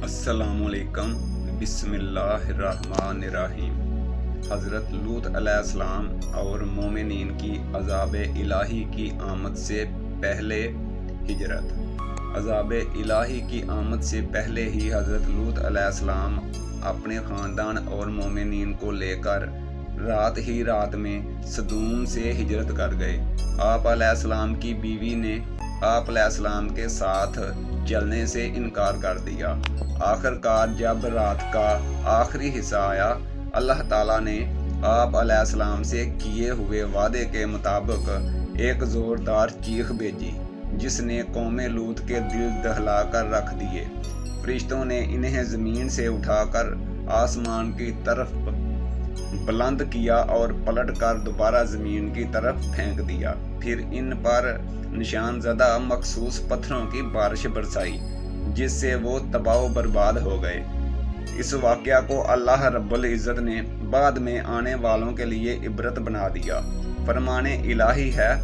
अस्सलामुअलैकुम बिस्मिल्लाहिर्रहमानिर्रहीम। हज़रत लूत अलैहिस्सलाम और मोमिनीन की अज़ाब इलाही की आमद से पहले हिजरत। अज़ाब इलाही की आमद से पहले ही हज़रत लूत अलैहिस्सलाम अपने ख़ानदान और मोमिनीन को लेकर रात में सदूम से हिजरत कर गए। आप अलैहिस्सलाम की बीवी ने आप अलैहिस्सलाम के साथ चलने से इनकार कर दिया। आखिरकार जब रात का आखिरी हिस्सा आया, अल्लाह ताला ने आप अलैहिस्सलाम से किए हुए वादे के मुताबिक एक ज़ोरदार चीख भेजी, जिसने कौमे लूत के दिल दहला कर रख दिए। फरिश्तों ने इन्हें ज़मीन से उठाकर आसमान की तरफ बुलंद किया और पलट कर दोबारा ज़मीन की तरफ फेंक दिया। फिर इन पर निशान ज़दा मखसूस पत्थरों की बारिश बरसाई, जिससे वो तबाह बर्बाद हो गए। इस वाक़या को अल्लाह रब्बुल इज़्ज़त ने बाद में आने वालों के लिए इबरत बना दिया। फरमाने इलाही है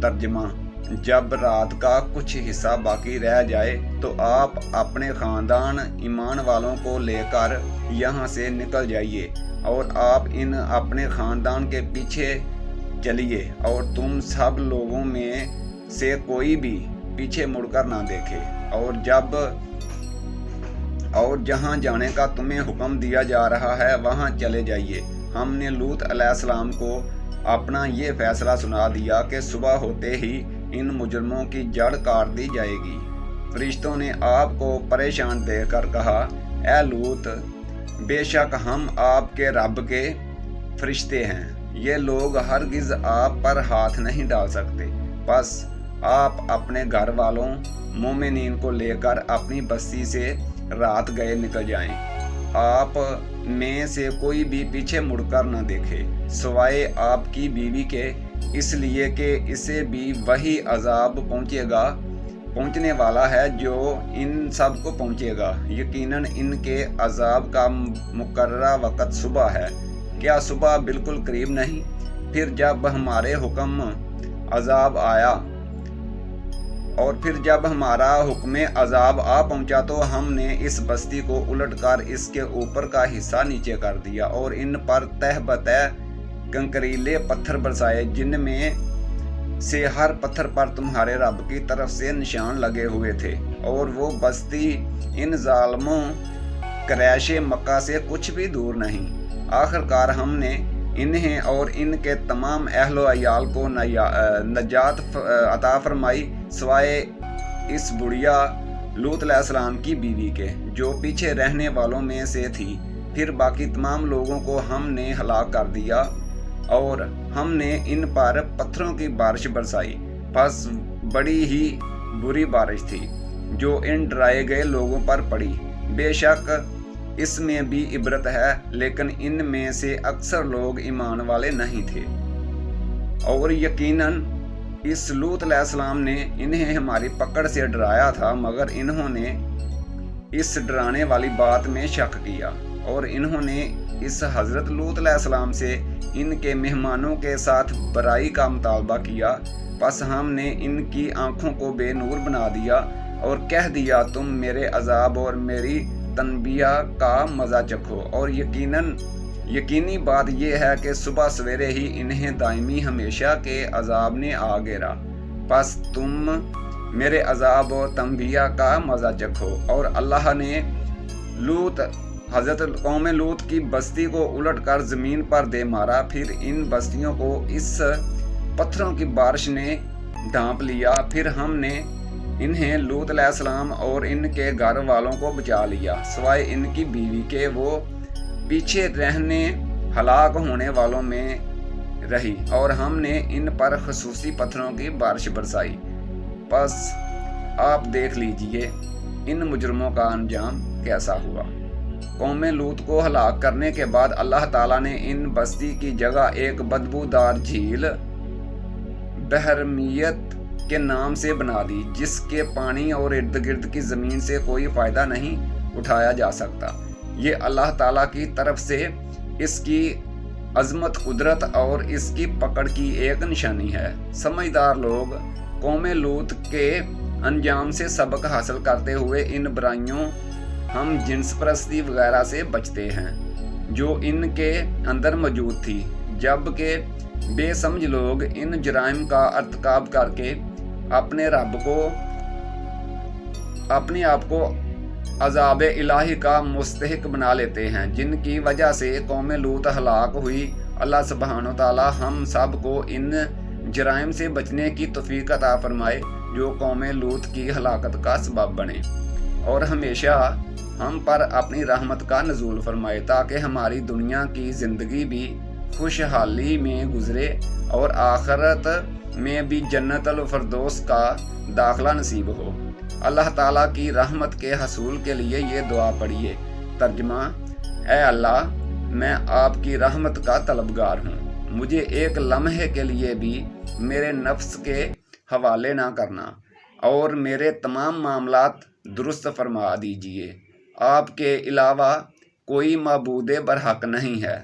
तर्जमा। जब रात का कुछ हिस्सा बाकी रह जाए तो आप अपने ख़ानदान ईमान वालों को लेकर यहाँ से निकल जाइए और आप इन अपने ख़ानदान के पीछे चलिए, और तुम सब लोगों में से कोई भी पीछे मुड़कर ना देखे, और जहाँ जाने का तुम्हें हुक्म दिया जा रहा है वहाँ चले जाइए। हमने लूत अलैहिस्सलाम को अपना ये फैसला सुना दिया कि सुबह होते ही इन मुजरमों की जड़ काट दी जाएगी। फरिश्तों ने आपको परेशान देखकर कहा, ए लूत, बेशक हम आपके रब के फरिश्ते हैं, ये लोग हरगिज़ आप पर हाथ नहीं डाल सकते। बस आप अपने घर वालों मोमिनीन को लेकर अपनी बस्ती से रात गए निकल जाएं। आप में से कोई भी पीछे मुड़कर न देखे, सिवाय आपकी बीवी के, इसलिए कि इसे भी वही अजाब पहुंचने वाला है जो इन सब को पहुंचेगा। यकीनन इनके अजाब का मुकर्ररा वक़्त सुबह है। क्या सुबह बिल्कुल करीब नहीं? फिर जब हमारा हुक्म अजाब आ पहुंचा तो हमने इस बस्ती को उलटकर इसके ऊपर का हिस्सा नीचे कर दिया और इन पर तह बतह कंकरीले पत्थर बरसाए, जिनमें से हर पत्थर पर तुम्हारे रब की तरफ से निशान लगे हुए थे। और वो बस्ती इन जालिमों क़ुरैश मक्का से कुछ भी दूर नहीं। आखिरकार हमने इन्हें और इनके तमाम अहलो अयाल को नजात अता फरमाई, सिवाय इस बुढ़िया लूत अलैहिस्सलाम की बीवी के, जो पीछे रहने वालों में से थी। फिर बाकी तमाम लोगों को हमने हलाक कर दिया और हमने इन पर पत्थरों की बारिश बरसाई। बस बड़ी ही बुरी बारिश थी जो इन डराए गए लोगों पर पड़ी। बेशक इसमें भी इबरत है, लेकिन इनमें से अक्सर लोग ईमान वाले नहीं थे। और यकीनन इस लूत अलैहिस्सलाम ने इन्हें हमारी पकड़ से डराया था, मगर इन्होंने इस डराने वाली बात में शक किया और इन्होंने इस हज़रत लूत अलैहिस्सलाम से इनके मेहमानों के साथ बुराई का मुतालबा किया। बस हमने इनकी आंखों को बेनूर बना दिया और कह दिया, तुम मेरे अजाब और मेरी तनबिया का मज़ा चखो। और यकीनी बात यह है कि सुबह सवेरे ही इन्हें दायमी हमेशा के अजाब ने आ घेरा। बस तुम मेरे अजाब और तनबिया का मज़ा चखो। और अल्लाह ने हज़रत कौम लूत की बस्ती को उलट कर ज़मीन पर दे मारा। फिर इन बस्तियों को इस पत्थरों की बारिश ने ढांप लिया। फिर हमने इन्हें लूत अलैहिस्सलाम और इनके घर वालों को बचा लिया, सिवाय इनकी बीवी के। वो पीछे रहने हलाक होने वालों में रही और हमने इन पर खसूसी पत्थरों की बारिश बरसाई। बस आप देख लीजिए इन मुजरमों का अंजाम कैसा हुआ। कौम लूत को हलाक करने के बाद अल्लाह ताला ने इन बस्ती की जगह एक बदबूदार झील बहरमियत के नाम से बना दी, जिसके पानी और इर्द गिर्द की ज़मीन से कोई फ़ायदा नहीं उठाया जा सकता। ये अल्लाह ताला की तरफ से इसकी अज़मत, कुदरत और इसकी पकड़ की एक निशानी है। समझदार लोग कौम लूत के अंजाम से सबक हासिल करते हुए इन बुराइयों ہم جنس پرستی وغیرہ سے بچتے ہیں جو ان کے اندر موجود تھی، جبکہ بے سمجھ لوگ ان جرائم کا ارتکاب کر کے اپنے آپ کو عذاب الہی کا مستحق بنا لیتے ہیں، جن کی وجہ سے قوم لوط ہلاک ہوئی۔ اللہ سبحانہ وتعالی ہم سب کو ان جرائم سے بچنے کی توفیق عطا فرمائے جو قوم لوط کی ہلاکت کا سبب بنے، اور ہمیشہ ہم پر اپنی رحمت کا نزول فرمائے تاکہ ہماری دنیا کی زندگی بھی خوشحالی میں گزرے اور آخرت میں بھی جنت الفردوس کا داخلہ نصیب ہو۔ اللہ تعالیٰ کی رحمت کے حصول کے لیے یہ دعا پڑھیے۔ ترجمہ: اے اللہ، میں آپ کی رحمت کا طلبگار ہوں، مجھے ایک لمحے کے لیے بھی میرے نفس کے حوالے نہ کرنا اور میرے تمام معاملات درست فرما دیجیے۔ آپ کے علاوہ کوئی معبود برحق نہیں ہے۔